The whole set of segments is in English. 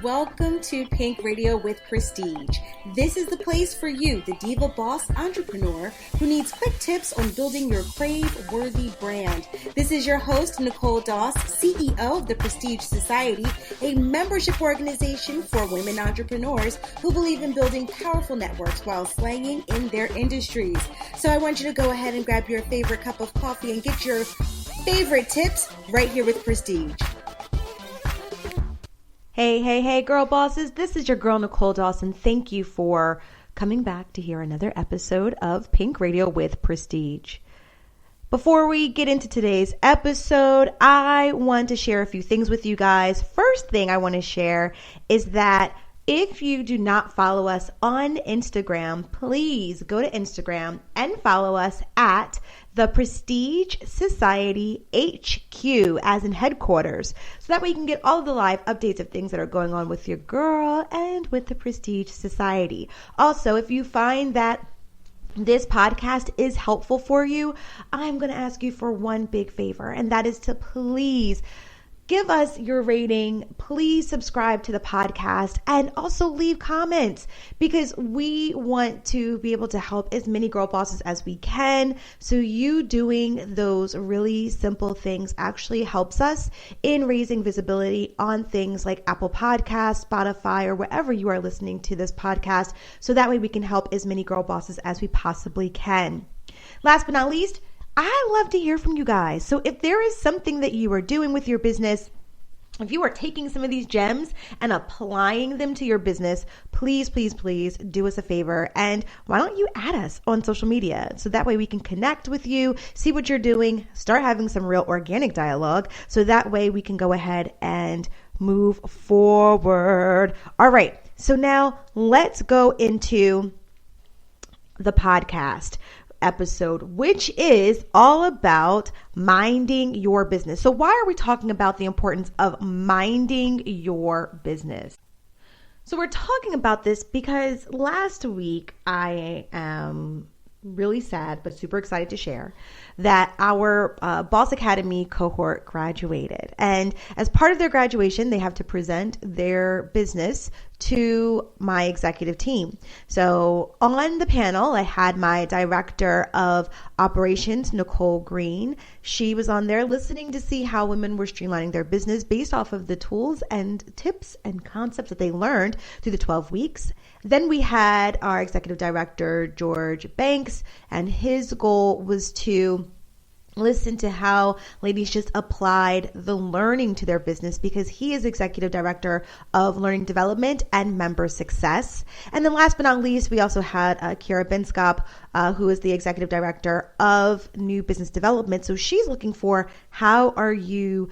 Welcome to Pink Radio with Prestige. This is the place for you, the diva boss entrepreneur who needs quick tips on building your crave-worthy brand. This is your host, Nicole Doss, CEO of the Prestige Society, a membership organization for women entrepreneurs who believe in building powerful networks while slanging in their industries. So I want you to go ahead and grab your favorite cup of coffee and get your favorite tips right here with Prestige. Hey, girl bosses. This is your girl, Nicole Dawson. Thank you for coming back to hear another episode of Pink Radio with Prestige. Before we get into today's episode, I want to share a few things with you guys. First thing I want to share is that if you do not follow us on Instagram, please go to Instagram and follow us at the Prestige Society HQ, as in headquarters. So that way you can get all of the live updates of things that are going on with your girl and with the Prestige Society. Also, if you find that this podcast is helpful for you, I'm going to ask you for one big favor, and that is to please give us your rating. Please subscribe to the podcast and also leave comments, because we want to be able to help as many girl bosses as we can. So you doing those really simple things actually helps us in raising visibility on things like Apple Podcasts, Spotify, or wherever you are listening to this podcast. So that way we can help as many girl bosses as we possibly can. Last but not least, I love to hear from you guys. So if there is something that you are doing with your business, if you are taking some of these gems and applying them to your business, please do us a favor. And why don't you add us on social media? So that way we can connect with you, see what you're doing, start having some real organic dialogue. So that way we can go ahead and move forward. All right. So now let's go into the podcast episode, which is all about minding your business. So why are we talking about the importance of minding your business? So we're talking about this because last week I am really sad but super excited to share that our Boss Academy cohort graduated. And as part of their graduation, they have to present their business to my executive team. So on the panel, I had my director of operations, Nicole Green. She was on there listening to see how women were streamlining their business based off of the tools and tips and concepts that they learned through the 12 weeks. Then we had our executive director, George Banks, and his goal was to listen to how ladies just applied the learning to their business, because he is executive director of learning development and member success. And then last but not least, we also had Kira Benskop, who is the executive director of new business development. So she's looking for how are you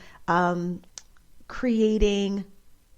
creating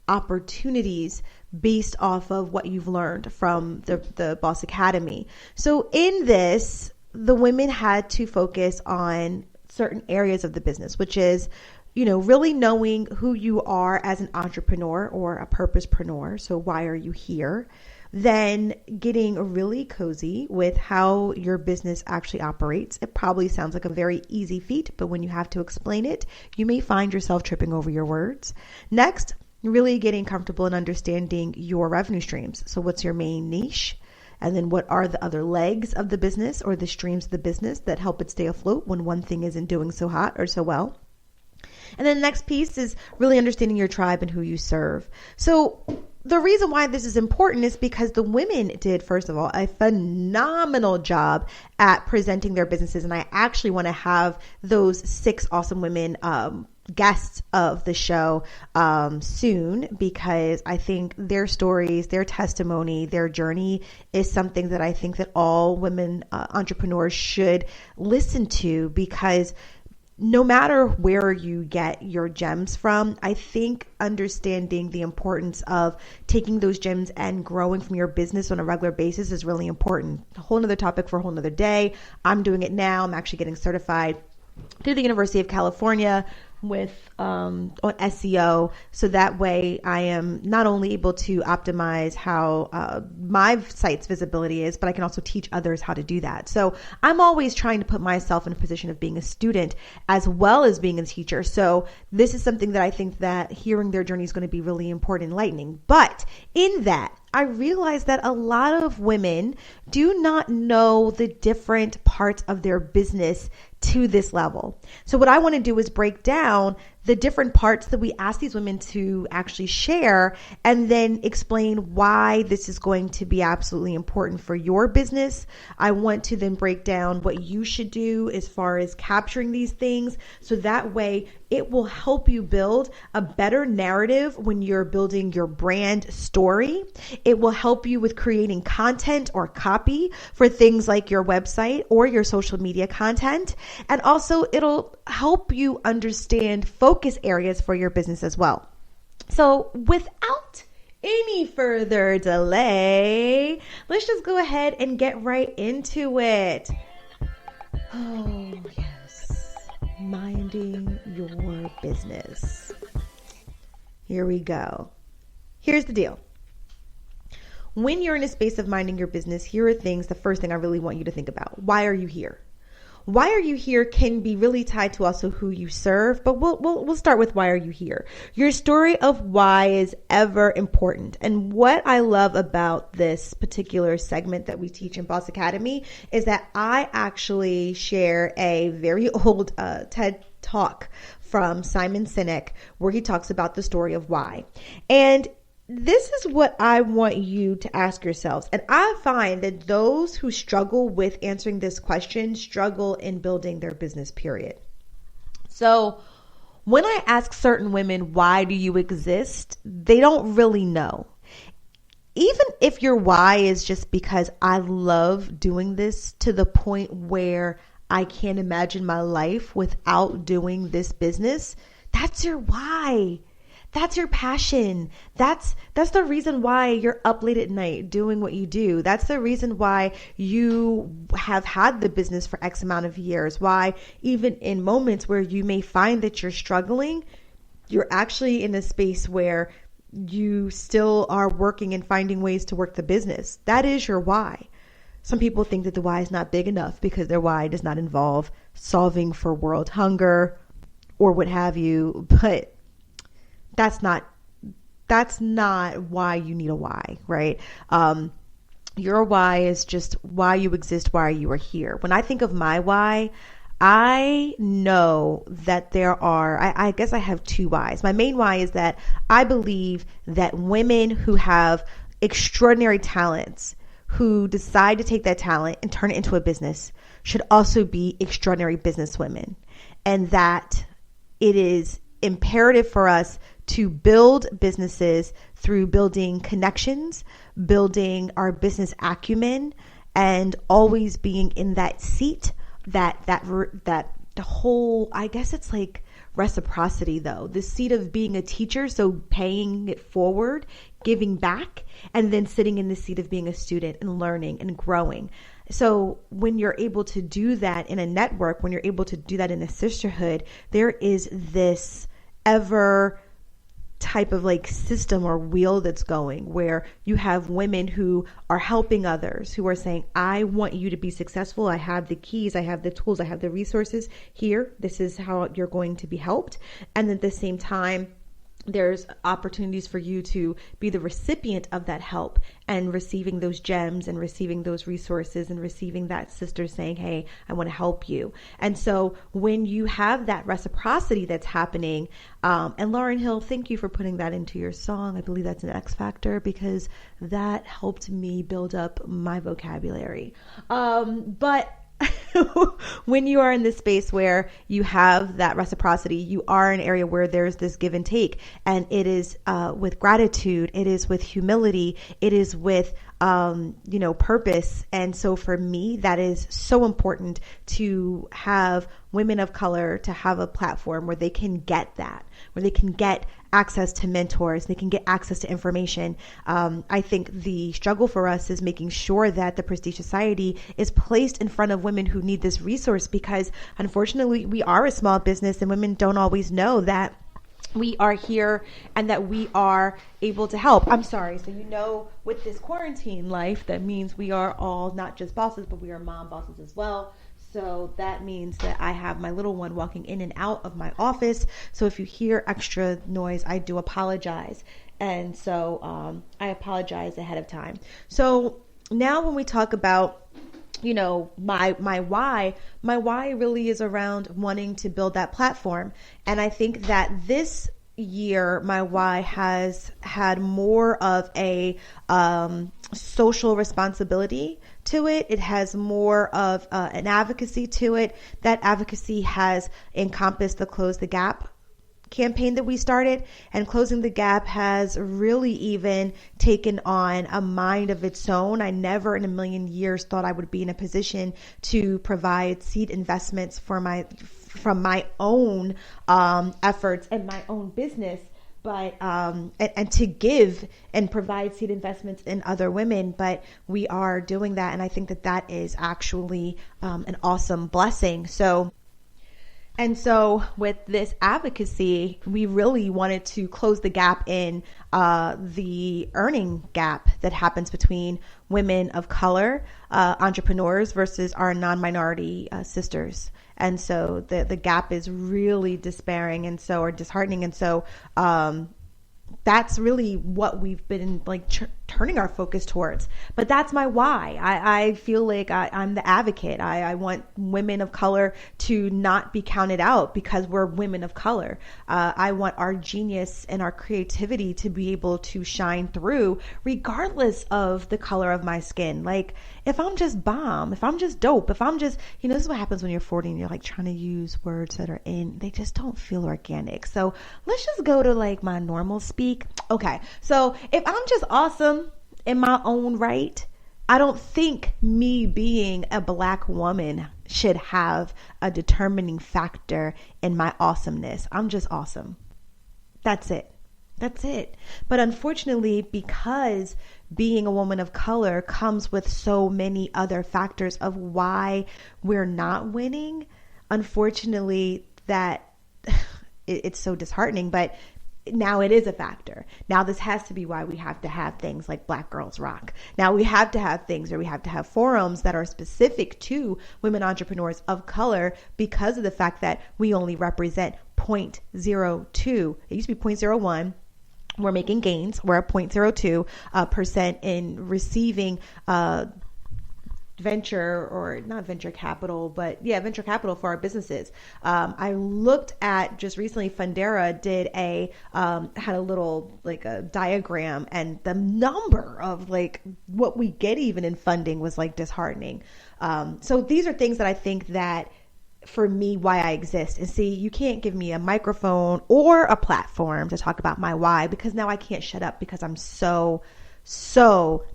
opportunities based off of what you've learned from the Boss Academy. So in this, the women had to focus on certain areas of the business, which is, really knowing who you are as an entrepreneur or a purposepreneur. So why are you here? Then getting really cozy with how your business actually operates. It probably sounds like a very easy feat, but when you have to explain it, you may find yourself tripping over your words. Next, really getting comfortable in understanding your revenue streams. So what's your main niche? And then what are the other legs of the business or the streams of the business that help it stay afloat when one thing isn't doing so hot or so well? And then the next piece is really understanding your tribe and who you serve. So the reason why this is important is because the women did, first of all, a phenomenal job at presenting their businesses. And I actually want to have those 6 awesome women guests of the show soon, because I think their stories, their testimony, their journey is something that I think that all women entrepreneurs should listen to, because no matter where you get your gems from, I think understanding the importance of taking those gems and growing from your business on a regular basis is really important. A whole nother topic for a whole nother day. I'm doing it now. I'm actually getting certified through the University of California with on SEO, so that way I am not only able to optimize how my site's visibility is, but I can also teach others how to do that. So I'm always trying to put myself in a position of being a student as well as being a teacher. So this is something that I think that hearing their journey is going to be really important, enlightening. But in that, I realized that a lot of women do not know the different parts of their business to this level. So what I want to do is break down the different parts that we ask these women to actually share, and then explain why this is going to be absolutely important for your business. I want to then break down what you should do as far as capturing these things, so that way it will help you build a better narrative when you're building your brand story. It will help you with creating content or copy for things like your website or your social media content. And also it'll help you understand focus areas for your business as well. So without any further delay, let's just go ahead and get right into it. Oh, yes. Minding your business. Here we go. Here's the deal. When you're in a space of minding your business, here are things, the first thing I really want you to think about. Why are you here? Why are you here can be really tied to also who you serve, but we'll start with why are you here? Your story of why is ever important. And what I love about this particular segment that we teach in Boss Academy is that I actually share a very old TED Talk from Simon Sinek, where he talks about the story of why. And this is what I want you to ask yourselves. And I find that those who struggle with answering this question struggle in building their business, period. So when I ask certain women, why do you exist? They don't really know. Even if your why is just because I love doing this to the point where I can't imagine my life without doing this business, that's your why. That's your passion. That's the reason why you're up late at night doing what you do. That's the reason why you have had the business for X amount of years. Why even in moments where you may find that you're struggling, you're actually in a space where you still are working and finding ways to work the business. That is your why. Some people think that the why is not big enough because their why does not involve solving for world hunger or what have you, but that's not why you need a why, right? Your why is just why you exist, why you are here. When I think of my why, I know that I guess I have two whys. My main why is that I believe that women who have extraordinary talents, who decide to take that talent and turn it into a business, should also be extraordinary businesswomen. And that it is imperative for us to build businesses through building connections, building our business acumen, and always being in that seat, that whole, I guess it's like reciprocity though, the seat of being a teacher. So paying it forward, giving back, and then sitting in the seat of being a student and learning and growing. So when you're able to do that in a network, when you're able to do that in a sisterhood, there is this ever type of like system or wheel that's going where you have women who are helping others, who are saying, I want you to be successful. I have the keys, I have the tools, I have the resources here. This is how you're going to be helped. And at the same time, there's opportunities for you to be the recipient of that help and receiving those gems and receiving those resources and receiving that sister saying, hey, I want to help you. And so when you have that reciprocity that's happening, and Lauryn Hill, thank you for putting that into your song. I believe that's an X factor because that helped me build up my vocabulary. But when you are in this space where you have that reciprocity, you are in an area where there's this give and take, and it is with gratitude, it is with humility, it is with purpose. And so for me, that is so important to have women of color, to have a platform where they can get that, where they can get access to mentors. They can get access to information. I think the struggle for us is making sure that the Prestige Society is placed in front of women who need this resource, because unfortunately we are a small business and women don't always know that we are here and that we are able to help. I'm sorry. So, with this quarantine life, that means we are all not just bosses, but we are mom bosses as well. So that means that I have my little one walking in and out of my office. So if you hear extra noise, I do apologize. And so I apologize ahead of time. So now when we talk about my why really is around wanting to build that platform. And I think that this year, my why has had more of a social responsibility to it. It has more of an advocacy to it. That advocacy has encompassed the Close the Gap campaign that we started, and Closing the Gap has really even taken on a mind of its own. I never in a million years thought I would be in a position to provide seed investments from my own efforts and my own business, but and to give and provide seed investments in other women. But we are doing that, and I think that is actually an awesome blessing. So with this advocacy, we really wanted to close the gap in the earning gap that happens between women of color, entrepreneurs versus our non-minority sisters. And so the gap is really despairing or disheartening. And so that's really what we've been turning our focus towards. But that's my why. I feel like I'm the advocate. I want women of color to not be counted out because we're women of color. I want our genius and our creativity to be able to shine through regardless of the color of my skin. Like, if I'm just bomb, if I'm just dope, if I'm just, this is what happens when you're 40 and you're trying to use words that are they just don't feel organic. So let's just go to my normal speak. Okay. So if I'm just awesome in my own right, I don't think me being a Black woman should have a determining factor in my awesomeness. I'm just awesome. That's it. But unfortunately, because being a woman of color comes with so many other factors of why we're not winning, unfortunately, that it's so disheartening. But now it is a factor. Now this has to be why we have to have things like Black Girls Rock. Now we have to have things, or we have to have forums that are specific to women entrepreneurs of color, because of the fact that we only represent 0.02. It used to be 0.01. We're making gains. We're at 0.02% in receiving venture capital for our businesses. I looked at just recently, Fundera did had a little a diagram, and the number of what we get even in funding was disheartening. So these are things that I think that for me, why I exist. And see, you can't give me a microphone or a platform to talk about my why, because now I can't shut up because I'm so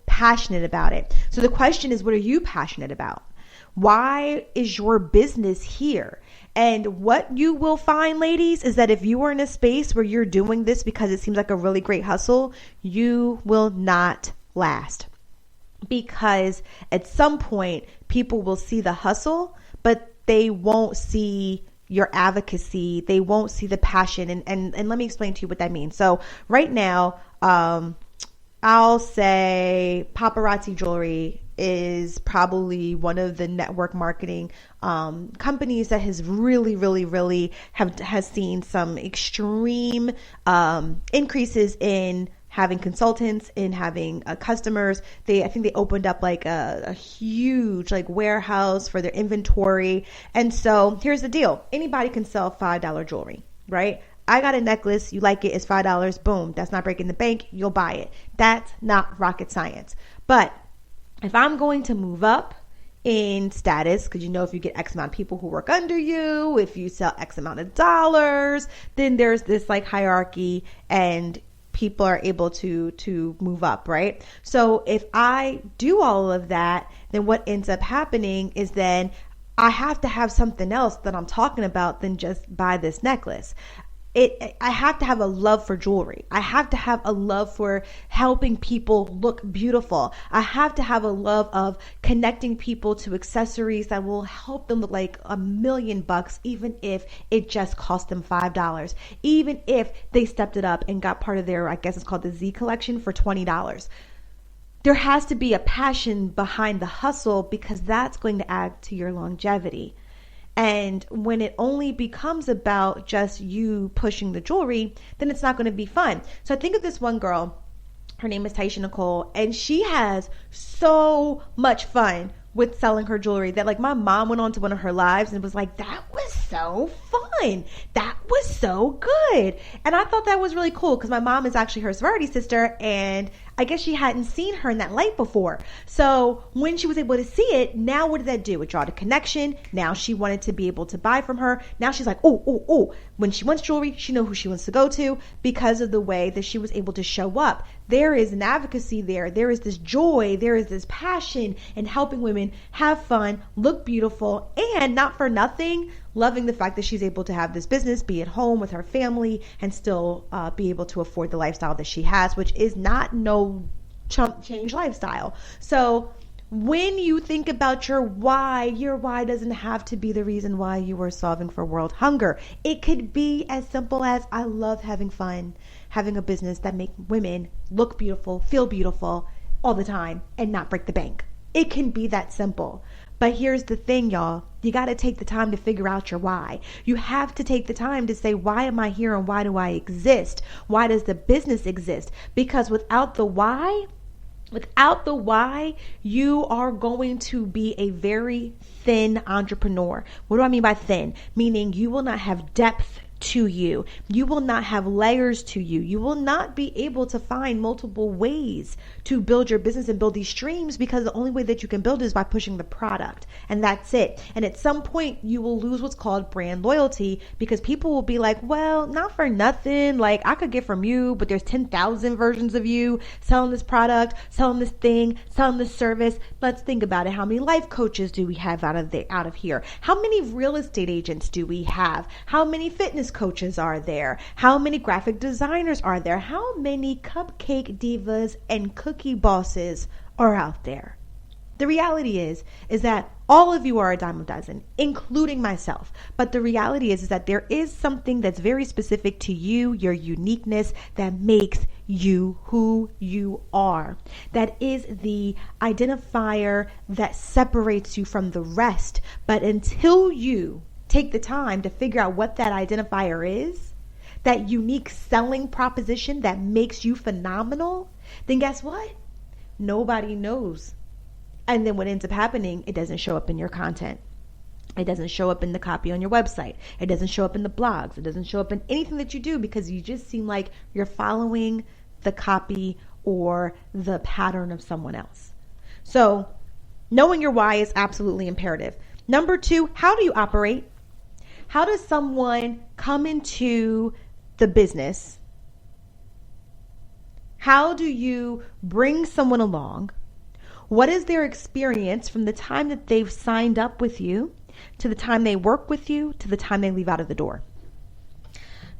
passionate about it. So the question is, what are you passionate about? Why is your business here? And what you will find, ladies, is that if you are in a space where you're doing this because it seems like a really great hustle, you will not last. Because at some point, people will see the hustle, but they won't see your advocacy. They won't see the passion. And let me explain to you what that means. So right now, I'll say paparazzi jewelry is probably one of the network marketing companies that has really has seen some extreme increases in having consultants, in having customers. I think they opened up a huge warehouse for their inventory. And so here's the deal. Anybody can sell $5 jewelry, right? I got a necklace. You like it. It's $5. Boom. That's not breaking the bank. You'll buy it. That's not rocket science. But if I'm going to move up in status, because if you get X amount of people who work under you, if you sell X amount of dollars, then there's this hierarchy, and people are able to move up, right? So if I do all of that, then what ends up happening is then I have to have something else that I'm talking about than just buy this necklace. I have to have a love for jewelry. I have to have a love for helping people look beautiful. I have to have a love of connecting people to accessories that will help them look like $1,000,000, even if it just cost them $5. Even if they stepped it up and got part of their, I guess it's called the Z collection, for $20. There has to be a passion behind the hustle, because that's going to add to your longevity. And when it only becomes about just you pushing the jewelry, then it's not going to be fun. So I think of this one girl, her name is Taisha Nicole, and she has so much fun with selling her jewelry that, like, my mom went on to one of her lives and was like, that was so fun. That was so good. And I thought that was really cool, because my mom is actually her sorority sister, and I guess she hadn't seen her in that light before. So when she was able to see it, now what did that do? It brought a connection. Now she wanted to be able to buy from her. Now she's like, oh. When she wants jewelry, she knows who she wants to go to, because of the way that she was able to show up. There is an advocacy there. There is this joy. There is this passion in helping women have fun, look beautiful, and not for nothing, loving the fact that she's able to have this business, be at home with her family, and still be able to afford the lifestyle that she has, which is not no chump change lifestyle. So when you think about your why doesn't have to be the reason why you were solving for world hunger. It could be as simple as, I love having fun, having a business that makes women look beautiful, feel beautiful all the time, and not break the bank. It can be that simple. But here's the thing, y'all. You got to take the time to figure out your why. You have to take the time to say, why am I here and why do I exist? Why does the business exist? Because without the why, you are going to be a very thin entrepreneur. What do I mean by thin? Meaning you will not have depth to you. You will not have layers to you. You will not be able to find multiple ways to build your business and build these streams, because the only way that you can build is by pushing the product. And that's it. And at some point you will lose what's called brand loyalty, because people will be like, well, not for nothing. Like, I could get from you, but there's 10,000 versions of you selling this product, selling this thing, selling this service. Let's think about it. How many life coaches do we have out of here? How many real estate agents do we have? How many fitness coaches are there? How many graphic designers are there? How many cupcake divas and cookie bosses are out there? The reality is that all of you are a dime a dozen, including myself. But the reality is that there is something that's very specific to you, your uniqueness, that makes you who you are. That is the identifier that separates you from the rest. But until you take the time to figure out what that identifier is, that unique selling proposition that makes you phenomenal, then guess what? Nobody knows. And then what ends up happening, it doesn't show up in your content. It doesn't show up in the copy on your website. It doesn't show up in the blogs. It doesn't show up in anything that you do, because you just seem like you're following the copy or the pattern of someone else. So knowing your why is absolutely imperative. Number 2, how do you operate? How does someone come into the business? How do you bring someone along? What is their experience from the time that they've signed up with you to the time they work with you to the time they leave out of the door?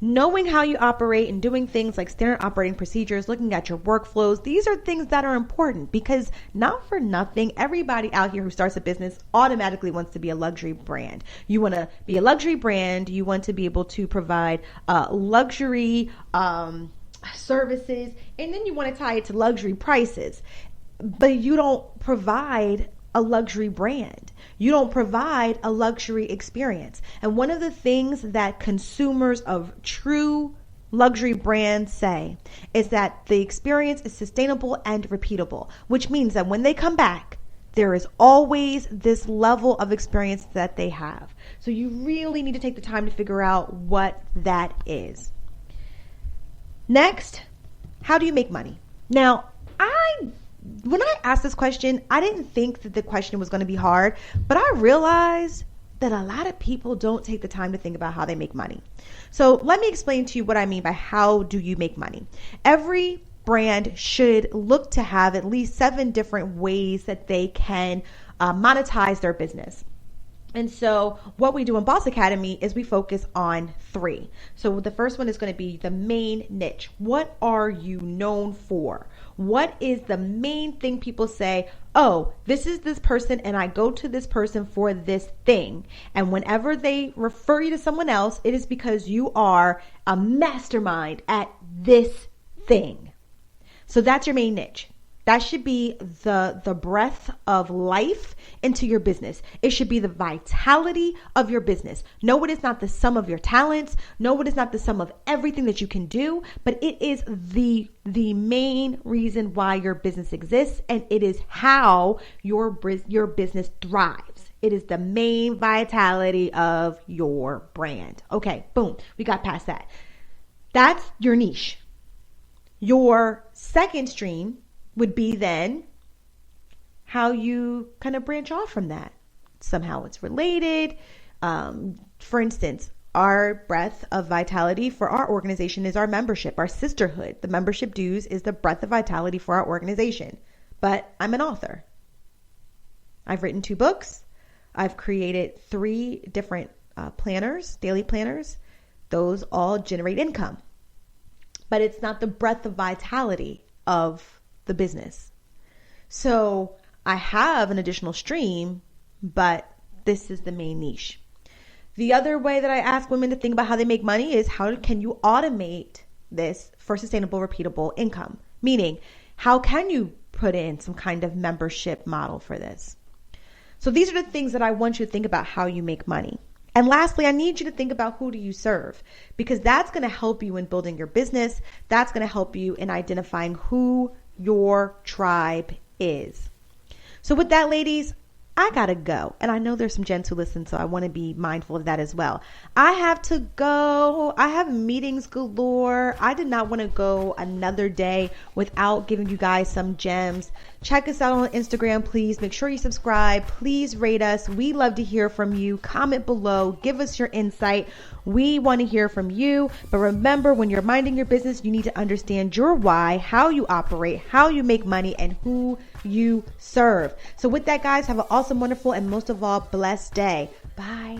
Knowing how you operate and doing things like standard operating procedures, looking at your workflows, these are things that are important, because not for nothing, everybody out here who starts a business automatically wants to be a luxury brand. You want to be a luxury brand. You want to be able to provide luxury services, and then you want to tie it to luxury prices. But you don't provide a luxury brand. You don't provide a luxury experience. And one of the things that consumers of true luxury brands say is that the experience is sustainable and repeatable, which means that when they come back, there is always this level of experience that they have. So you really need to take the time to figure out what that is. Next, how do you make money? Now, when I asked this question, I didn't think that the question was going to be hard, but I realized that a lot of people don't take the time to think about how they make money. So let me explain to you what I mean by how do you make money. Every brand should look to have at least 7 different ways that they can monetize their business. And so what we do in Boss Academy is we focus on 3. So the first one is going to be the main niche. What are you known for? What is the main thing people say, oh, this is this person and I go to this person for this thing. And whenever they refer you to someone else, it is because you are a mastermind at this thing. So that's your main niche. That should be the breath of life into your business. It should be the vitality of your business. No, it is not the sum of your talents. No, it is not the sum of everything that you can do, but it is the main reason why your business exists, and it is how your business thrives. It is the main vitality of your brand. Okay, boom, we got past that. That's your niche. Your second stream would be then how you kind of branch off from that. Somehow it's related. For instance, our breath of vitality for our organization is our membership, our sisterhood. The membership dues is the breath of vitality for our organization. But I'm an author. I've written 2 books. I've created 3 different planners, daily planners. Those all generate income. But it's not the breath of vitality of the business. So I have an additional stream, but this is the main niche. The other way that I ask women to think about how they make money is how can you automate this for sustainable, repeatable income? Meaning, how can you put in some kind of membership model for this? So these are the things that I want you to think about how you make money. And lastly, I need you to think about who do you serve, because that's going to help you in building your business. That's going to help you in identifying who your tribe is. So with that, ladies, I gotta go. And I know there's some gents who listen, so I want to be mindful of that as well. I have to go. I have meetings galore. I did not want to go another day without giving you guys some gems. Check us out on Instagram, please. Make sure you subscribe. Please rate us. We love to hear from you. Comment below. Give us your insight. We want to hear from you. But remember, when you're minding your business, you need to understand your why, how you operate, how you make money, and who you serve. So with that, guys, have an awesome, wonderful, and most of all, blessed day. Bye.